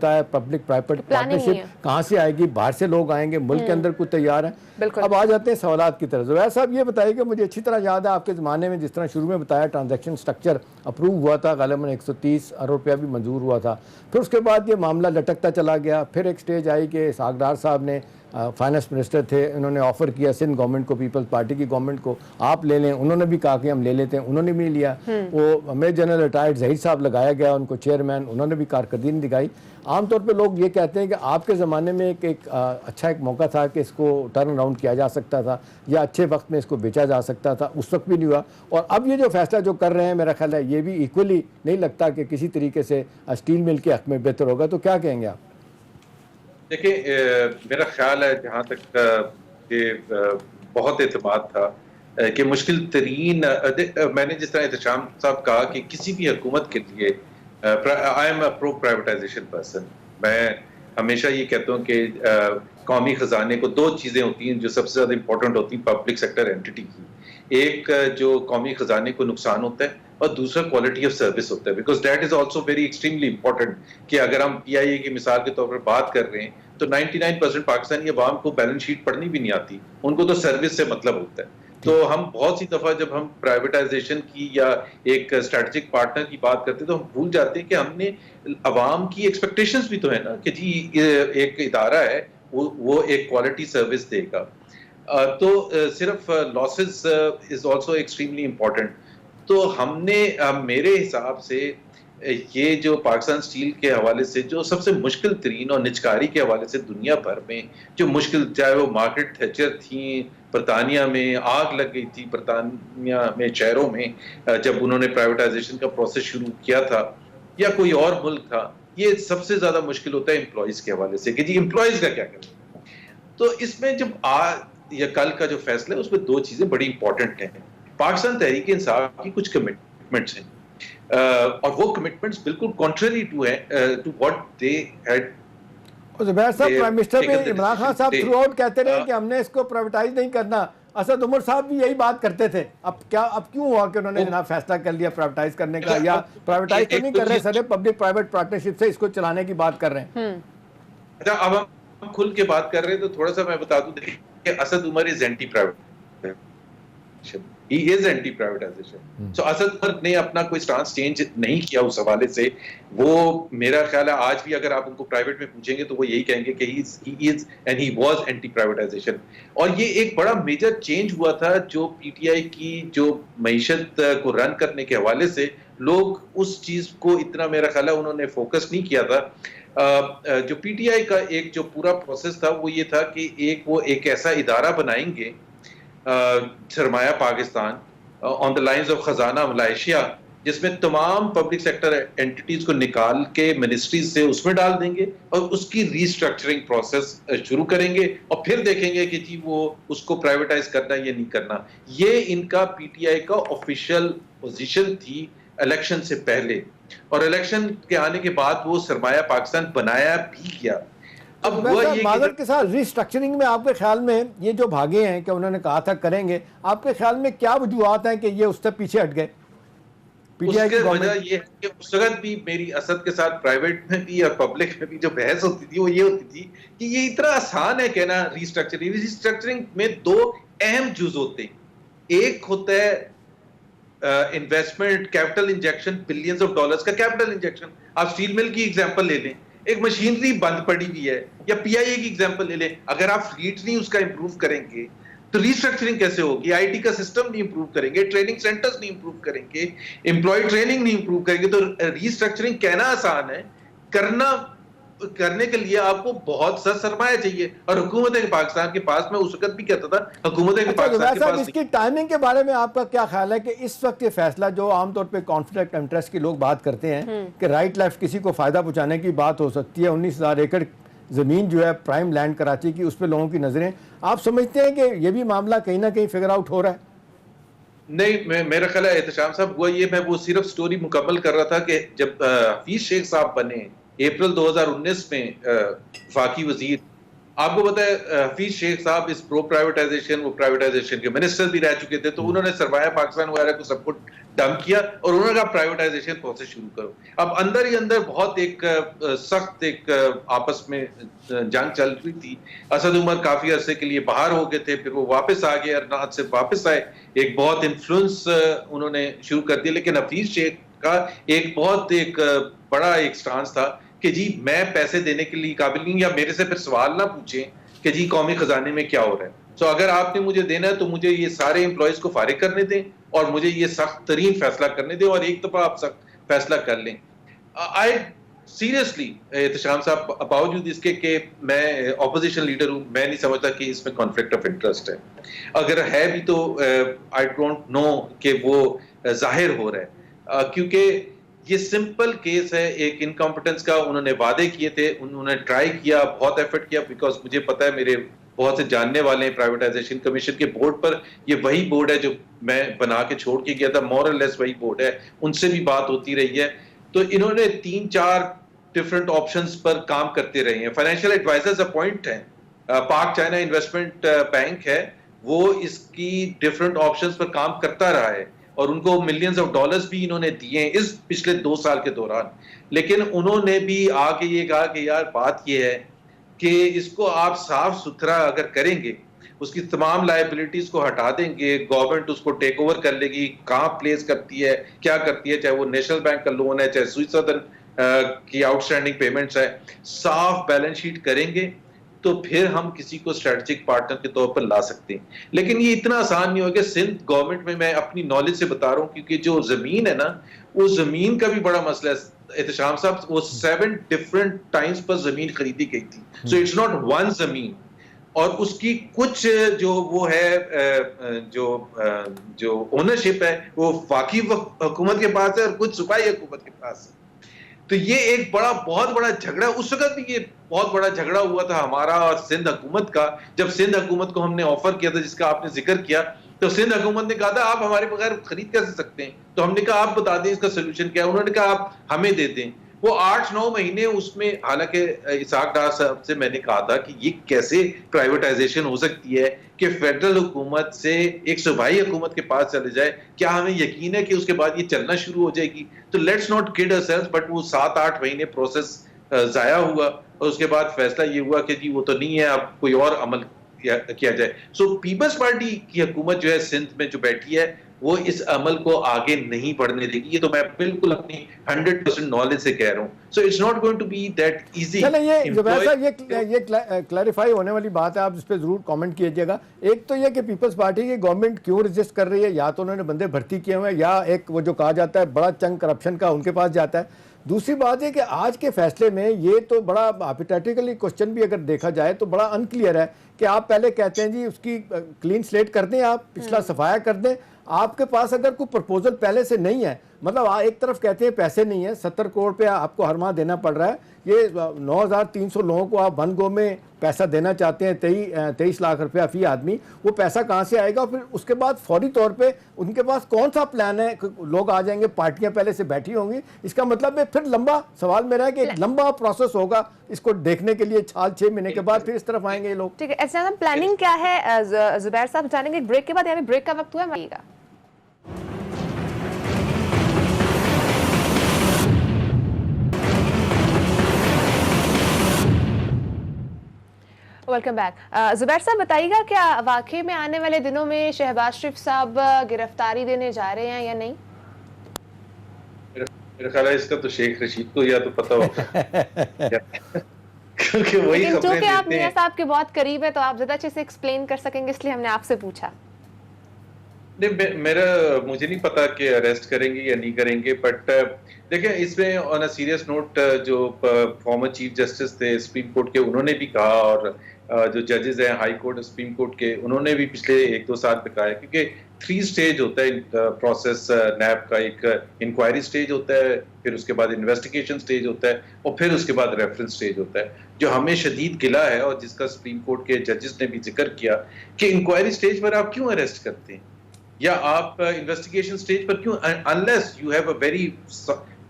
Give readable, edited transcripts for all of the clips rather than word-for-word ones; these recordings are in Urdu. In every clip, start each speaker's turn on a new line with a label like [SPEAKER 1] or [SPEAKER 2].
[SPEAKER 1] ہے پبلک پرائیویٹ پارٹنرشپ کہاں سے آئے گی, باہر سے لوگ آئیں گے, ملک کے اندر کچھ تیار ہیں. اب آ جاتے ہیں سوالات کی طرف. زبیر صاحب یہ بتائیے کہ مجھے اچھی طرح یاد ہے آپ کے زمانے میں جس طرح شروع میں بتایا ٹرانزیکشن سٹرکچر اپروو ہوا تھا, غالباً 130 ارب روپیہ بھی منظور ہوا تھا. پھر اس کے بعد یہ معاملہ لٹکتا چلا گیا. پھر ایک سٹیج آئی کہ اسحاق ڈار صاحب نے, فائنانس منسٹر تھے, انہوں نے آفر کیا سندھ گورنمنٹ کو, پیپلز پارٹی کی گورنمنٹ کو, آپ لے لیں. انہوں نے بھی کہا کہ ہم لے لیتے ہیں, انہوں نے بھی لیا. وہ میجر جنرل ریٹائرڈ ظہیر صاحب لگایا گیا ان کو چیئرمین, انہوں نے بھی کارکردگی نہیں دکھائی. عام طور پہ لوگ یہ کہتے ہیں کہ آپ کے زمانے میں ایک اچھا ایک موقع تھا کہ اس کو ٹرن اراؤنڈ کیا جا سکتا تھا یا اچھے وقت میں اس کو بیچا جا سکتا تھا, اس وقت بھی نہیں ہوا. اور اب یہ جو فیصلہ جو کر رہے ہیں میرا خیال ہے یہ بھی ایکولی نہیں لگتا کہ کسی طریقے سے اسٹیل مل کے حق میں بہتر ہوگا. تو کیا کہیں گے آپ؟
[SPEAKER 2] دیکھیں, میرا خیال ہے جہاں تک کہ بہت اعتماد تھا کہ مشکل ترین, میں نے جس طرح احتشام صاحب کہا کہ کسی بھی حکومت کے لیے I am a pro privatization person. میں ہمیشہ یہ کہتا ہوں کہ قومی خزانے کو دو چیزیں ہوتی ہیں جو سب سے زیادہ امپورٹنٹ ہوتی ہیں پبلک سیکٹر اینٹی کی. ایک جو قومی خزانے کو نقصان ہوتا ہے اور دوسرا کوالٹی آف سروس ہوتا ہے, because that is also very extremely important. کہ اگر ہم پی آئی اے کی مثال کے طور پر بات کر رہے ہیں تو 99% پاکستانی عوام کو بیلنس شیٹ پڑھنی بھی نہیں آتی, ان کو تو سروس سے مطلب ہوتا ہے. تو ہم بہت سی دفعہ جب ہم پرائیویٹائزیشن کی یا ایک اسٹریٹجک پارٹنر کی بات کرتے ہیں تو ہم بھول جاتے ہیں کہ ہم نے عوام کی ایکسپیکٹیشنز بھی تو ہے نا کہ جی ایک ادارہ ہے وہ ایک کوالٹی سروس دے گا. تو صرف losses is also extremely important. تو ہم نے میرے حساب سے یہ جو پاکستان اسٹیل کے حوالے سے جو سب سے مشکل ترین اور نچکاری کے حوالے سے دنیا بھر میں جو مشکل, چاہے وہ مارکیٹ تھیچر تھیں, برطانیہ میں آگ لگ گئی تھی, برطانیہ میں شہروں میں جب انہوں نے پرائیویٹائزیشن کا پروسیس شروع کیا تھا, یا کوئی اور ملک تھا, یہ سب سے زیادہ مشکل ہوتا ہے امپلائیز کے حوالے سے کہ جی امپلائیز کا کیا کریں. تو اس میں جب آج یا کل کا جو فیصلہ ہے اس میں دو چیزیں بڑی امپورٹنٹ ہیں. پاکستان تحریک انصاف کی کچھ کمٹمنٹس ہیں اور وہ کمٹمنٹس بالکل contrary to what they had.
[SPEAKER 1] Zubair Sahab, prime minister میں عمران خان صاحب تھرو آؤٹ کہتے رہے کہ ہم نے اس کو پرائیویٹائز نہیں کرنا. اسد عمر صاحب بھی یہی بات کرتے تھے. اب کیوں ہوا کہ انہوں نے جناب فیصلہ کر لیا پرائیویٹائز کرنے کا, یا پرائیویٹائز تو نہیں کر رہے سر, پبلک پرائیویٹ پارٹنرشپ سے اس کو چلانے کی بات کر رہے ہیں؟
[SPEAKER 2] اچھا, اب ہم کھل کے بات کر رہے ہیں تو تھوڑا سا میں بتا دوں کہ Asad Umar is anti privatization. He is anti-privatization. So Asad Umar نے اپنا کوئی سٹانس چینج نہیں کیا اس حوالے سے. وہ میرا خیال ہے آج بھی اگر آپ ان کو پرائیویٹ میں پوچھیں گے تو وہ یہی کہیں گے کہ he is and he was anti-privatization. اور یہ ایک بڑا میجر چینج ہوا تھا جو پی ٹی آئی کی جو معیشت کو رن کرنے کے حوالے سے لوگ اس چیز کو اتنا میرا خیال ہے انہوں نے فوکس نہیں کیا تھا. جو پی ٹی آئی کا ایک جو پورا پروسیس تھا وہ یہ تھا کہ وہ ایک ایسا ادارہ بنائیں گے سرمایہ پاکستان آن دا لائنز آف خزانہ ملائیشیا, جس میں تمام پبلک سیکٹر اینٹیز کو نکال کے منسٹریز سے اس میں ڈال دیں گے اور اس کی ریسٹرکچرنگ پروسیس شروع کریں گے اور پھر دیکھیں گے کہ جی وہ اس کو پرائیویٹائز کرنا یا نہیں کرنا. یہ ان کا پی ٹی آئی کا آفیشیل پوزیشن تھی الیکشن سے پہلے, اور الیکشن کے آنے کے بعد وہ سرمایہ پاکستان بنایا بھی گیا.
[SPEAKER 1] اب معذرت کے ساتھ ریسٹرکچرنگ میں آپ کے خیال میں یہ جو بھاگے ہیں کہ انہوں نے کہا تھا کریں گے, آپ کے خیال میں کیا وجوہات ہیں کہ یہ اس سے پیچھے ہٹ گئے؟
[SPEAKER 2] اس کی وجہ یہ ہے کہ اس وقت بھی میری اسد کے ساتھ پرائیویٹ میں بھی اور پبلک میں بھی جو بحث ہوتی تھی وہ یہ ہوتی تھی کہ یہ اتنا آسان ہے کہنا ریسٹرکچرنگ میں دو اہم جز ہوتے ہیں. ایک ہوتا ہے investment capital injection, billions of dollars کا کیپٹل انجیکشن. آپ اسٹیل مل کی ایگزامپل لے لیں, ایک مشینری بند پڑی ہوئی ہے, یا پی آئی اے کی ایگزامپل لے لیں, اگر آپ فلیٹ نہیں اس کا امپروو کریں گے تو ریسٹرکچرنگ کیسے ہوگی؟ آئی ٹی کا سسٹم نہیں امپروو کریں گے, ٹریننگ سینٹرز نہیں امپروو کریں گے, امپلائی ٹریننگ نہیں امپروو کریں گے. تو ریسٹرکچرنگ کہنا آسان ہے, کرنے کے لیے آپ کو بہت سا سرمایہ چاہیے, اور حکومت پاکستان کے پاس, میں اس وقت بھی کہتا تھا حکومت پاکستان کے پاس.
[SPEAKER 1] اس کی ٹائمنگ کے بارے میں آپ کا کیا خیال ہے کہ اس وقت یہ فیصلہ جو عام طور پہ کانفلکٹ انٹرسٹ کی لوگ بات کرتے ہیں کہ رائٹ لیفٹ کسی کو فائدہ پہنچانے کی بات ہو سکتی ہے, 19,000 ایکڑ زمین جو ہے پرائم لینڈ کراچی کی, اس پہ لوگوں کی نظریں, آپ سمجھتے ہیں کہ یہ بھی معاملہ کہیں نہ کہیں فگر آؤٹ ہو رہا ہے؟
[SPEAKER 2] نہیں, میرا خیال ہے احتشام صاحب میں وہ صرف سٹوری مکمل کر رہا تھا کہ جب حفیظ شیخ صاحب بنے اپریل 2019 میں وفاقی وزیر, آپ کو پتا ہے حفیظ شیخ صاحب اس پرو پرائیویٹائزیشن, وہ پرائیویٹائزیشن کے منسٹر بھی رہ چکے تھے, تو انہوں نے سرمایہ پاکستان وغیرہ کو سب کو دم کیا اور انہوں نے کہا پرائیویٹائزیشن پروسیس شروع کرو. اب اندر ہی اندر بہت ایک سخت ایک آپس میں جنگ چل رہی تھی. اسد عمر کافی عرصے کے لیے باہر ہو گئے تھے, پھر وہ واپس آ گئے, ارناط سے واپس آئے, ایک بہت انفلوئنس انہوں نے شروع کر دیا. لیکن حفیظ شیخ کا ایک بہت ایک بڑا ایک سٹانس تھا کہ جی میں پیسے دینے کے لیے قابل نہیں, یا میرے سے پھر سوال نہ پوچھیں کہ جی قومی خزانے میں کیا ہو رہا ہے. سو اگر آپ نے مجھے دینا ہے تو مجھے یہ سارے امپلائیز کو فارغ کرنے دیں اور مجھے یہ سخت ترین فیصلہ کرنے دیں, اور ایک دفعہ آپ سخت فیصلہ کر لیں. آئی سیریسلی احتشام صاحب, باوجود اس کے کہ میں اپوزیشن لیڈر ہوں, میں نہیں سمجھتا کہ اس میں کانفلکٹ آف انٹرسٹ ہے. اگر ہے بھی تو آئی ڈونٹ نو کہ وہ ظاہر ہو رہا ہے, کیونکہ یہ سمپل کیس ہے ایک انکمپٹنس کا. انہوں نے وعدے کیے تھے, انہوں نے ٹرائی کیا, بہت ایفرٹ کیا, بیکاز مجھے پتا ہے میرے بہت سے جاننے والے ہیں پرائیویٹائزیشن کمیشن کے بورڈ پر. یہ وہی بورڈ ہے جو میں بنا کے چھوڑ کے گیا تھا, مور اور لیس وہی بورڈ ہے, ان سے بھی بات ہوتی رہی ہے. تو انہوں نے 3-4 ڈفرنٹ آپشنز پر کام کرتے رہے ہیں. فائنینشیل ایڈوائزرز اپوائنٹ ہیں, پاک چائنا انویسٹمنٹ بینک ہے, وہ اس کی ڈفرنٹ آپشنز پر کام کرتا رہا ہے, اور ان کو ملینز آف ڈالرز بھی انہوں نے دیے ہیں اس پچھلے 2 سال کے دوران. لیکن انہوں نے بھی آ کے یہ کہا کہ یار بات یہ ہے کہ اس کو آپ صاف ستھرا اگر کریں گے, اس کی تمام لائبلٹیز کو ہٹا دیں گے, گورنمنٹ اس کو ٹیک اوور کر لے گی, کہاں پلیس کرتی ہے, کیا کرتی ہے, چاہے وہ نیشنل بینک کا لون ہے, چاہے سوئس سدرن کی آؤٹ اسٹینڈنگ پیمنٹس ہے, صاف بیلنس شیٹ کریں گے تو پھر ہم کسی کو اسٹریٹجک پارٹنر کے طور پر لا سکتے ہیں. لیکن یہ اتنا آسان نہیں ہوگا. سندھ گورنمنٹ میں اپنی نالج سے بتا رہا ہوں, کیونکہ جو زمین ہے نا, وہ زمین کا بھی بڑا مسئلہ ہے. احتشام صاحب, وہ 7 ڈفرنٹ ٹائمز پر زمین خریدی گئی تھی. سو اٹس ناٹ ون زمین, اور اس کی کچھ جو وہ ہے جو اونرشپ ہے وہ وفاقی حکومت کے پاس ہے اور کچھ صوبائی حکومت کے پاس ہے. تو یہ ایک بہت بڑا جھگڑا, اس وقت بھی یہ بہت بڑا جھگڑا ہوا تھا ہمارا اور سندھ حکومت کا. جب سندھ حکومت کو ہم نے آفر کیا تھا, جس کا آپ نے ذکر کیا, تو سندھ حکومت نے کہا تھا آپ ہمارے بغیر خرید کیسے سکتے ہیں. تو ہم نے کہا آپ بتا دیں اس کا سولوشن کیا ہے. انہوں نے کہا آپ ہمیں دے دیں. وہ 8-9 مہینے اس میں, حالانکہ اسحاق ڈار صاحب سے میں نے کہا تھا کہ یہ کیسے پرائیویٹائزیشن ہو سکتی ہے کہ فیڈرل حکومت سے ایک صوبائی حکومت کے پاس چلے جائے, کیا ہمیں یقین ہے کہ اس کے بعد یہ چلنا شروع ہو جائے گی. تو let's not could ourselves, but وہ 7-8 مہینے پروسیس ضائع ہوا, اور اس کے بعد فیصلہ یہ ہوا کہ جی وہ تو نہیں ہے, اب کوئی اور عمل کیا جائے. سو پیپلز پارٹی کی حکومت جو ہے سندھ میں جو بیٹھی ہے, وہ اس عمل کو آگے نہیں بڑھنے دے گی. یہ تو میں بالکل اپنی 100% نالج سے کہہ رہا ہوں. So it's not going to be that easy.
[SPEAKER 1] چلیں یہ زبیر صاحب یہ کلیریفائی ہونے والی بات ہے, آپ اس پہ ضرور کامنٹ کیجیے گا. ایک تو یہ کہ پیپلز پارٹی کی گورنمنٹ کیوں رجسٹ کر رہی ہے, یا تو انہوں نے بندے بھرتی کیے ہوئے ہیں, یا ایک وہ جو کہا جاتا ہے بڑا چنک کرپشن کا ان کے پاس جاتا ہے. دوسری بات یہ کہ آج کے فیصلے میں یہ تو بڑا ہائپوتھیٹیکلی کوشچن بھی اگر دیکھا جائے تو بڑا انکلیئر ہے کہ آپ پہلے کہتے ہیں جی اس کی کلین سلیٹ کر دیں, آپ پچھلا صفایا کر دیں. آپ کے پاس اگر کوئی پرپوزل پہلے سے نہیں ہے, مطلب ایک طرف کہتے ہیں پیسے نہیں ہیں, 70 کروڑ پہ آپ کو ہر ماہ دینا پڑ رہا ہے, یہ 9,300 لوگوں کو آپ ون گو میں پیسہ دینا چاہتے ہیں, 23 لاکھ روپیہ فی آدمی, وہ پیسہ کہاں سے آئے گا؟ پھر اس کے بعد فوری طور پہ ان کے پاس کون سا پلان ہے؟ لوگ آ جائیں گے, پارٹیاں پہلے سے بیٹھی ہوں گی, اس کا مطلب ہے پھر لمبا سوال میرا ہے کہ ایک لمبا پروسیس ہوگا اس کو دیکھنے کے لیے, 6 مہینے کے بعد پھر اس طرف آئیں گے یہ لوگ.
[SPEAKER 3] ٹھیک ہے, ایسا پلاننگ کیا ہے زبیر صاحب جانیں گے بریک کے بعد, یعنی بریک کا وقت ہوا ہے. Welcome back. زبیر صاحب بتائیے گا کیا واقعے میں آنے والے دنوں میں شہباز شریف صاحب گرفتاری دینے جا رہے ہیں یا نہیں؟
[SPEAKER 2] میرا خیال ہے اس کا تو شیخ رشید کو یا تو پتہ ہوگا, کیونکہ وہی خبریں
[SPEAKER 3] چونکہ آپ
[SPEAKER 2] دیتے ہیں.
[SPEAKER 3] میاں صاحب کے بہت قریب ہے تو آپ زیادہ اچھے سے ایکسپلین کر سکیں گے, اس لیے ہم نے آپ سے پوچھا.
[SPEAKER 2] مجھے نہیں پتا کہ اریسٹ کریں گے یا نہیں کریں گے, بٹ دیکھیں اس میں آن اے سیریس نوٹ جو فارمر چیف جسٹس تھے سپریم کورٹ کے, انہوں نے بھی کہا, اور جو ججز ہیں ہائی کورٹ سپریم کورٹ کے, انہوں نے بھی پچھلے 1-2 سال پہ کہا ہے, کیونکہ 3 سٹیج ہوتا ہے پروسیس نیب کا. ایک انکوائری سٹیج ہوتا ہے, پھر اس کے بعد انویسٹیگیشن سٹیج ہوتا ہے, اور پھر اس کے بعد ریفرنس سٹیج ہوتا ہے. جو ہمیں شدید گلا ہے اور جس کا سپریم کورٹ کے ججز نے بھی ذکر کیا کہ انکوائری سٹیج پر آپ کیوں اریسٹ کرتے ہیں, یا آپ انویسٹیگیشن سٹیج پر کیوں, unless you have a very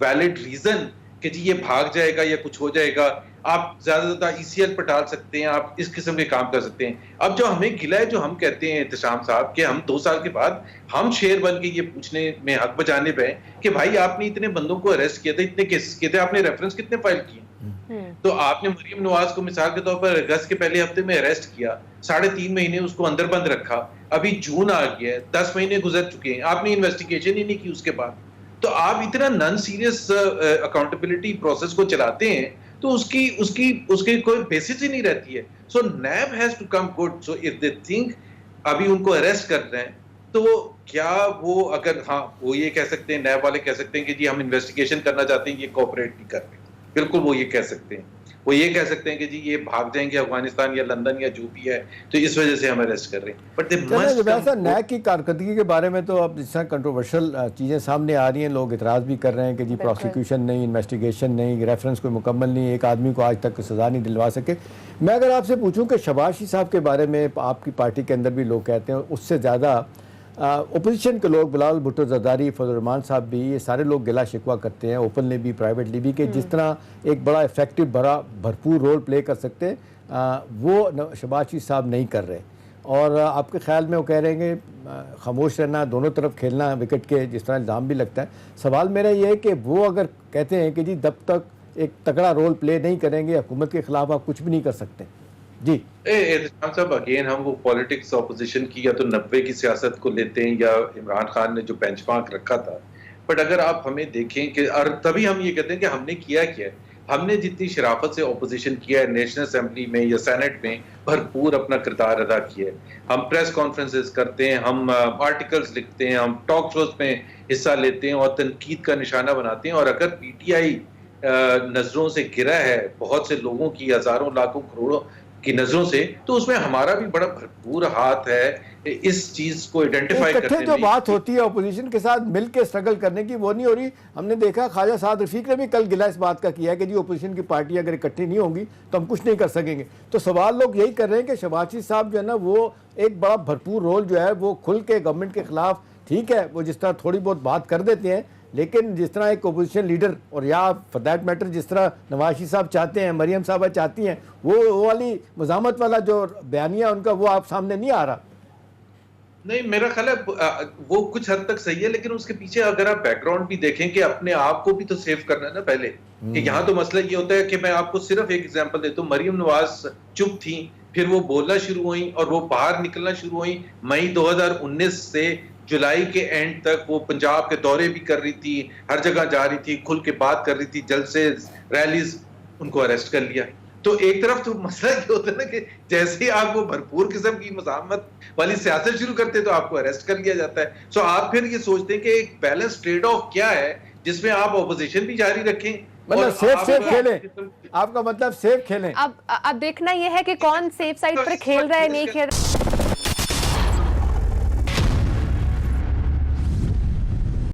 [SPEAKER 2] valid reason کہ جی یہ بھاگ جائے گا یا کچھ ہو جائے گا، آپ زیادہ زیادہ ECL پر ڈال سکتے ہیں، آپ اس قسم کے کام کر سکتے ہیں۔ اب جو ہمیں گلا ہے، جو ہم کہتے ہیں احتشام صاحب کہ ہم 2 سال کے بعد ہم شیر بن کے یہ پوچھنے میں حق بجانب ہیں کہ بھائی آپ نے اتنے بندوں کو اریسٹ کیا تھا، اتنے کیسز کیے تھے، آپ نے ریفرنس کتنے فائل کیے؟ تو آپ نے مریم نواز کو مثال کے طور پر اگست کے پہلے ہفتے میں اریسٹ کیا، 3.5 مہینے اس کو اندر بند رکھا، ابھی جون آ گیا ہے، 10 مہینے گزر چکے ہیں، آپ نے انویسٹیگیشن ہی نہیں کی اس کے بعد۔ تو آپ اتنا نان سیریس اکاؤنٹیبلٹی پروسیس کو چلاتے ہیں تو اس کی کوئی بیسس ہی نہیں رہتی ہے۔ So NAB has to come good, so if they think ابھی ان کو اریسٹ کر رہے ہیں تو کیا وہ اگر ہاں وہ یہ کہہ سکتے ہیں، نیب والے کہہ سکتے ہیں کہ جی ہم انویسٹیگیشن کرنا چاہتے ہیں، یہ کوآپریٹ نہیں کر رہے، بالکل وہ یہ کہہ سکتے ہیں، وہ یہ کہہ سکتے ہیں کہ جی یہ بھاگ جائیں گے افغانستان یا لندن یا جو بھی ہے تو اس وجہ سے ہم اریسٹ کر رہے ہیں۔ بٹ
[SPEAKER 1] ویسا نیک کی کارکردگی کے بارے میں تو اب جس طرح کنٹروورشل چیزیں سامنے آ رہی ہیں، لوگ اعتراض بھی کر رہے ہیں کہ جی پروسیکیوشن نہیں، انویسٹیگیشن نہیں، ریفرنس کوئی مکمل نہیں، ایک آدمی کو آج تک سزا نہیں دلوا سکے۔ میں اگر آپ سے پوچھوں کہ شہباز شریف صاحب کے بارے میں آپ کی پارٹی کے اندر بھی لوگ کہتے ہیں، اس سے زیادہ اپوزیشن کے لوگ بلال بھٹو زرداری، فضل الرحمان صاحب بھی، یہ سارے لوگ گلا شکوہ کرتے ہیں اوپنلی بھی پرائیویٹلی بھی کہ جس طرح ایک بڑا ایفیکٹو بھرپور رول پلے کر سکتے ہیں وہ شہباز شریف صاحب نہیں کر رہے، اور آپ کے خیال میں وہ کہہ رہے ہیں کہ خاموش رہنا، دونوں طرف کھیلنا وکٹ کے، جس طرح الزام بھی لگتا ہے۔ سوال میرا یہ ہے کہ وہ اگر کہتے ہیں کہ جی جب تک ایک تگڑا رول پلے نہیں کریں گے حکومت کے خلاف آپ کچھ بھی نہیں کر سکتے۔ جی
[SPEAKER 2] احتشام صاحب، اگین ہم وہ پولیٹکس اپوزیشن کی یا تو 90 کی سیاست کو لیتے ہیں یا عمران خان نے جو بینچ مارک رکھا تھا، بٹ اگر آپ ہمیں دیکھیں کہ اور تبھی ہم یہ کہتے ہیں کہ ہم نے کیا ہے، ہم نے جتنی شرافت سے اپوزیشن کیا ہے نیشنل اسمبلی میں یا سینٹ میں، بھرپور اپنا کردار ادا کیا ہے۔ ہم پریس کانفرنسز کرتے ہیں، ہم آرٹیکلز لکھتے ہیں، ہم ٹاک شوز میں حصہ لیتے ہیں اور تنقید کا نشانہ بناتے ہیں، اور اگر PTI نظروں سے گرا ہے بہت سے لوگوں کی، ہزاروں لاکھوں کروڑوں کی نظروں سے، تو اس میں ہمارا بھی بڑا بھرپور ہاتھ ہے اس چیز کو آئیڈینٹیفائی کرنے میں۔
[SPEAKER 1] جو بات ہوتی ہے اپوزیشن کے ساتھ مل کے اسٹرگل کرنے کی، وہ نہیں ہو رہی۔ ہم نے دیکھا خواجہ سعد رفیق نے بھی کل گلہ اس بات کا کیا ہے کہ جی اپوزیشن کی پارٹی اگر اکٹھی نہیں ہوں گی تو ہم کچھ نہیں کر سکیں گے۔ تو سوال لوگ یہی کر رہے ہیں کہ شہباز شریف صاحب جو ہے نا وہ ایک بڑا بھرپور رول جو ہے وہ کھل کے گورنمنٹ کے خلاف، ٹھیک ہے وہ جس طرح تھوڑی بہت بات کر دیتے ہیں، لیکن جس طرح ایک اپوزیشن لیڈر، اور یا فار دیٹ میٹر جس طرح نواز شریف صاحب چاہتے ہیں، مریم صاحبہ چاہتی ہیں، وہ والی مزاحمت والا جو بیانیہ ان کا وہ آپ سامنے نہیں آ رہا۔
[SPEAKER 2] نہیں، میرا خیال ہے وہ کچھ حد تک صحیح ہے، لیکن اس کے پیچھے اگر آپ بیک گراؤنڈ بھی دیکھیں کہ اپنے آپ کو بھی تو سیو کرنا ہے نا پہلے، کہ یہاں تو مسئلہ یہ ہوتا ہے کہ میں آپ کو صرف ایک ایگزامپل دیتا ہوں، مریم نواز چپ تھیں، پھر وہ بولنا شروع ہوئیں اور وہ باہر نکلنا شروع ہوئیں۔ مئی 2019 سے جولائی کے اینڈ تک وہ پنجاب کے دورے بھی کر رہی تھی، ہر جگہ جا رہی تھی، کھل کے بات کر رہی تھی، جلسے، ریلیز، ان کو اریسٹ کر لیا۔ تو ایک طرف تو مسئلہ یہ ہوتا ہے نا کہ جیسے ہی آپ وہ بھرپور قسم کی مزاحمت والی سیاست شروع کرتے تو آپ کو اریسٹ کر لیا جاتا ہے۔ سو آپ پھر یہ سوچتے ہیں کہ ایک بیلنس ٹریڈ آف کیا ہے جس میں آپ اپوزیشن بھی جاری رکھیں،
[SPEAKER 1] مطلب سیف کھیلیں، آپ کا مطلب سیف کھیلیں۔
[SPEAKER 3] اب دیکھنا یہ ہے کہ کون سیف سائڈ پر کھیل رہا ہے، نہیں کھیل رہا ہے۔